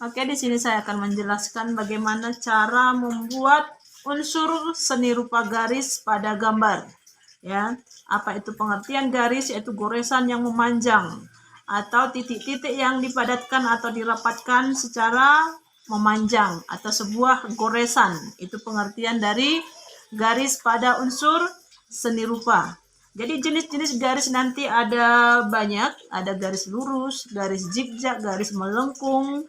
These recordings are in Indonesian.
Oke, di sini saya akan menjelaskan bagaimana cara membuat unsur seni rupa garis pada gambar. Ya, apa itu pengertian garis? Yaitu goresan yang memanjang atau titik-titik yang dipadatkan atau dirapatkan secara memanjang atau sebuah goresan. Itu pengertian dari garis pada unsur seni rupa. Jadi jenis-jenis garis nanti ada banyak, ada garis lurus, garis zigzag, garis melengkung,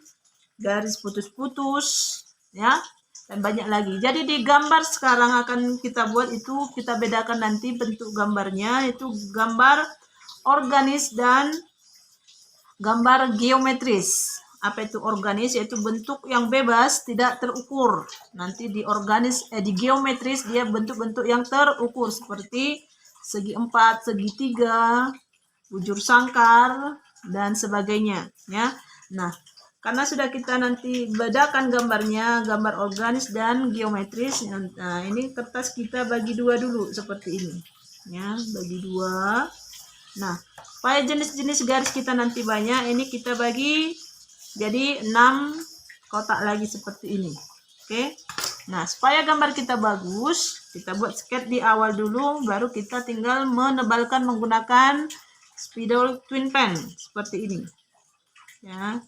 garis putus-putus, ya, dan banyak lagi. Jadi di gambar sekarang akan kita buat itu, kita bedakan nanti bentuk gambarnya, itu gambar organis dan gambar geometris. Apa itu organis? Yaitu bentuk yang bebas, tidak terukur. Nanti di organis, di geometris dia bentuk-bentuk yang terukur seperti segi 4, segitiga, bujur sangkar, dan sebagainya. Ya, nah. Karena sudah kita nanti bedakan gambarnya, gambar organis dan geometris. Nah, ini kertas kita bagi dua dulu seperti ini. Ya, bagi dua. Nah, supaya jenis-jenis garis kita nanti banyak, ini kita bagi jadi 6 kotak lagi seperti ini. Oke. Nah, supaya gambar kita bagus, kita buat sketch di awal dulu, baru kita tinggal menebalkan menggunakan spidol twin pen seperti ini. Ya.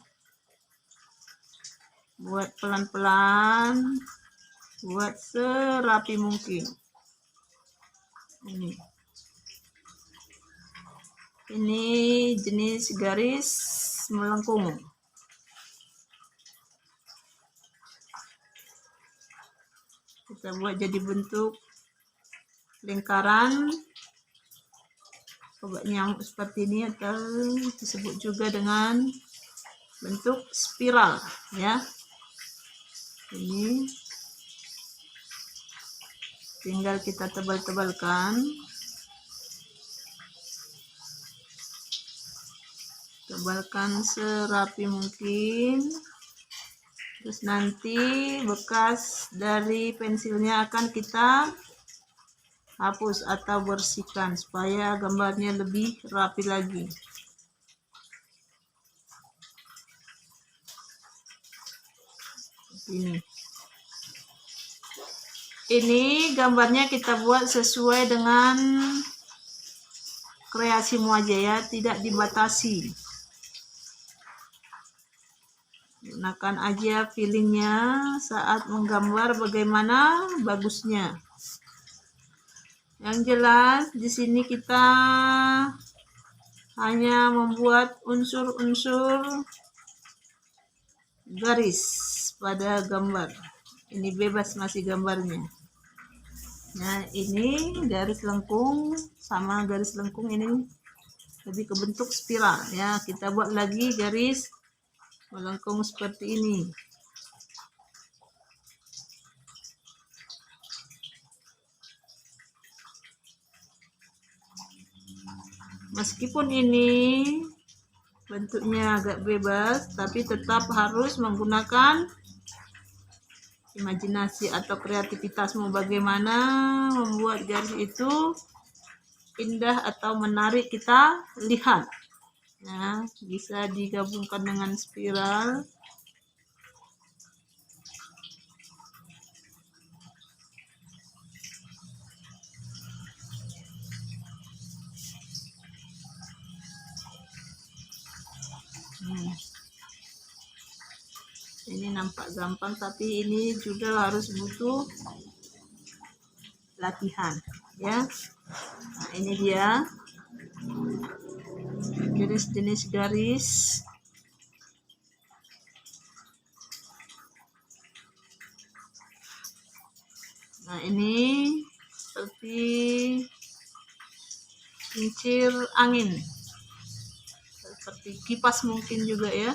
Buat pelan-pelan, buat serapi mungkin. Ini jenis garis melengkung. Kita buat jadi bentuk lingkaran, obat nyamuk seperti ini, atau disebut juga dengan bentuk spiral, ya. Ini tinggal kita tebal-tebalkan, serapi mungkin. Terus nanti bekas dari pensilnya akan kita hapus atau bersihkan supaya gambarnya lebih rapi lagi. Ini gambarnya kita buat sesuai dengan kreasimu aja ya, tidak dibatasi. Gunakan aja feelingnya saat menggambar bagaimana bagusnya. Yang jelas di sini kita hanya membuat unsur-unsur garis pada gambar. Ini bebas masih gambarnya. Nah, ini garis lengkung sama garis lengkung ini lebih ke bentuk spiral ya. Kita buat lagi garis melengkung seperti ini. Meskipun ini bentuknya agak bebas, tapi tetap harus menggunakan imajinasi atau kreativitasmu bagaimana membuat garis itu indah atau menarik kita lihat. Nah, bisa digabungkan dengan spiral. Ini nampak gampang, tapi ini juga harus butuh latihan ya. Nah, ini dia jenis-jenis garis. Nah, ini seperti kincir angin, seperti kipas mungkin juga ya.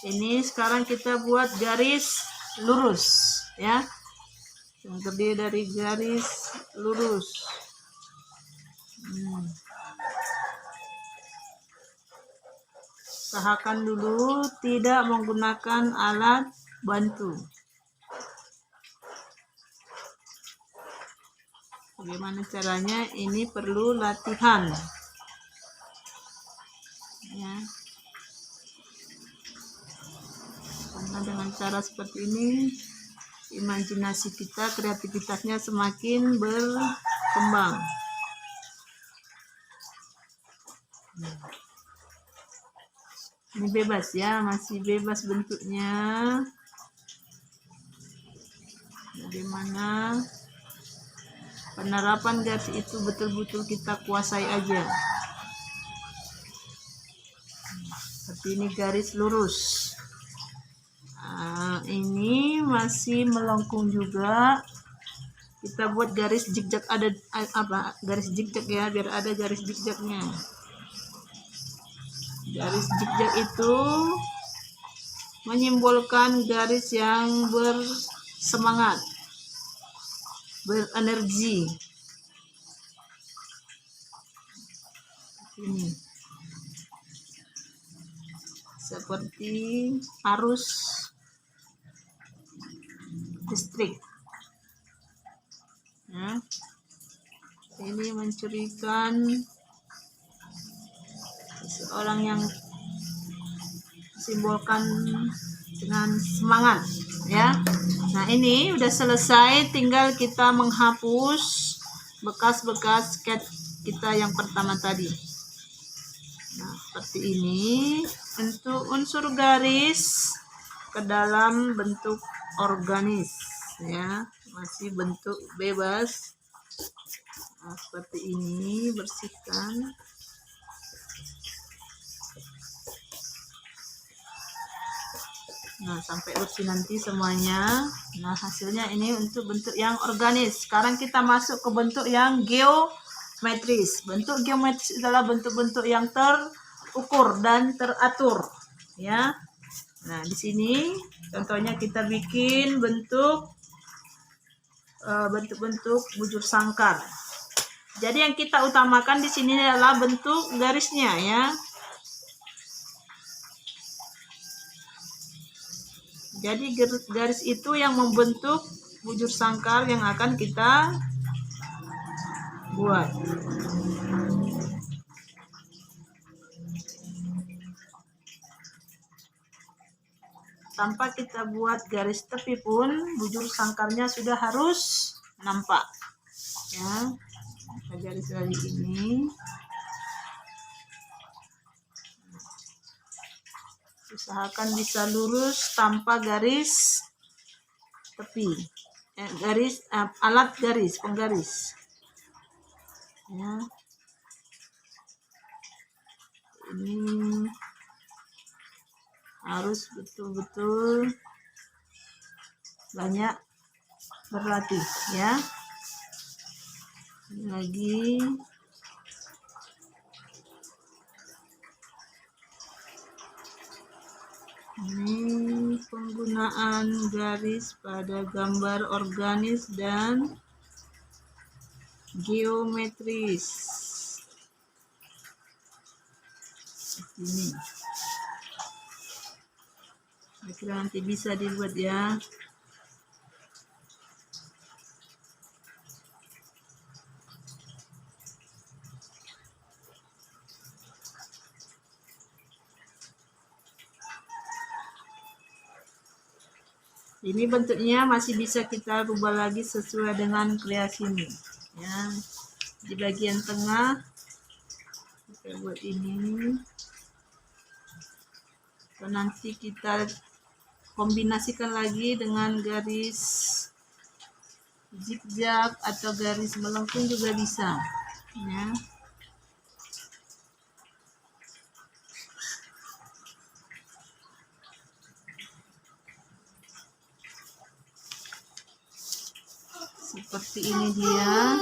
Ini sekarang kita buat garis lurus ya, yang terdiri dari garis lurus. Usahakan dulu tidak menggunakan alat bantu. Bagaimana caranya? Ini perlu latihan. Ya. Karena dengan cara seperti ini, imajinasi kita, kreativitasnya semakin berkembang. Ini bebas ya, masih bebas bentuknya. Bagaimana penerapan garis itu betul-betul kita kuasai aja. Seperti ini garis lurus. Nah, ini masih melengkung juga. Kita buat garis zigzag, ada apa? Garis zigzag ya, biar ada garis zigzagnya. Garis zigzag itu menyimbolkan garis yang bersemangat, berenergi. Ini seperti arus listrik. Ya. Ini mencirikan seorang yang simbolkan dengan semangat, ya. Nah, ini udah selesai, tinggal kita menghapus bekas-bekas sketch kita yang pertama tadi. Nah, seperti ini untuk unsur garis ke dalam bentuk organis, ya, masih bentuk bebas. Nah, seperti ini, bersihkan. Nah, sampai bersih nanti semuanya. Nah, hasilnya ini untuk bentuk yang organis. Sekarang kita masuk ke bentuk yang geometris. Bentuk geometris adalah bentuk-bentuk yang terukur dan teratur, ya. Nah, di sini contohnya kita bikin bentuk-bentuk bujur sangkar. Jadi yang kita utamakan di sini adalah bentuk garisnya, ya. Jadi garis itu yang membentuk bujur sangkar yang akan kita buat. Tanpa kita buat garis tepi pun, bujur sangkarnya sudah harus nampak. Ya, garis lagi ini. Usahakan bisa lurus tanpa garis tepi, alat garis penggaris, ya. Ini harus betul-betul banyak berlatih, ya. Ini lagi. Ini penggunaan garis pada gambar organis dan geometris. Ini kira nanti bisa dibuat, ya. Ini bentuknya masih bisa kita rubah lagi sesuai dengan kreasimu, ya. Di bagian tengah kita buat ini. Dan nanti kita kombinasikan lagi dengan garis zigzag atau garis melengkung juga bisa, ya. Seperti ini dia.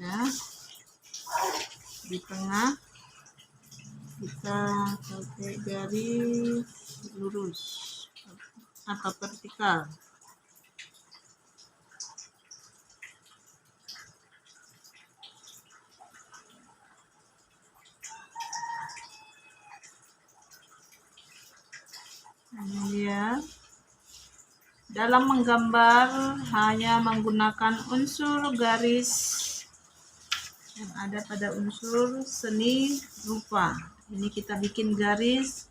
Ya. di tengah kita pakai garis lurus atau vertikal. Ini ya. Dalam menggambar hanya menggunakan unsur garis yang ada pada unsur seni rupa. Ini kita bikin garis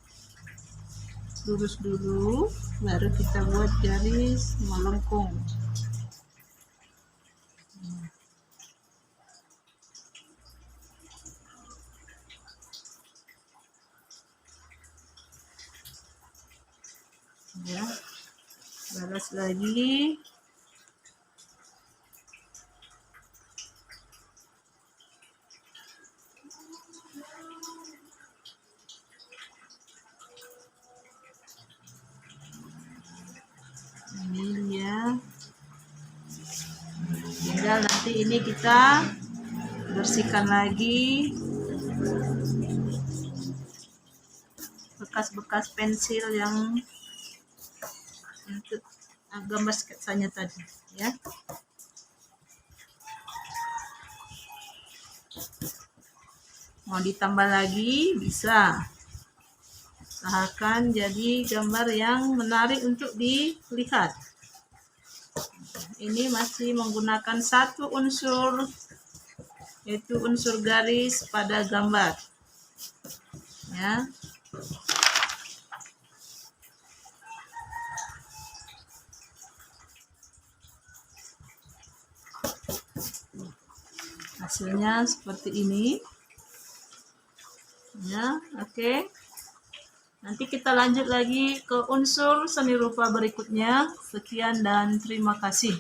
lurus dulu, baru kita buat garis melengkung. Ya, balas lagi. Ini ya, tinggal nanti ini kita bersihkan lagi bekas-bekas pensil yang untuk gambar sketsanya tadi ya. Mau ditambah lagi bisa, usahakan jadi gambar yang menarik untuk dilihat. Ini masih menggunakan satu unsur, yaitu unsur garis pada gambar ya. Hasilnya seperti ini ya. Oke, nanti kita lanjut lagi ke unsur seni rupa berikutnya. Sekian dan terima kasih.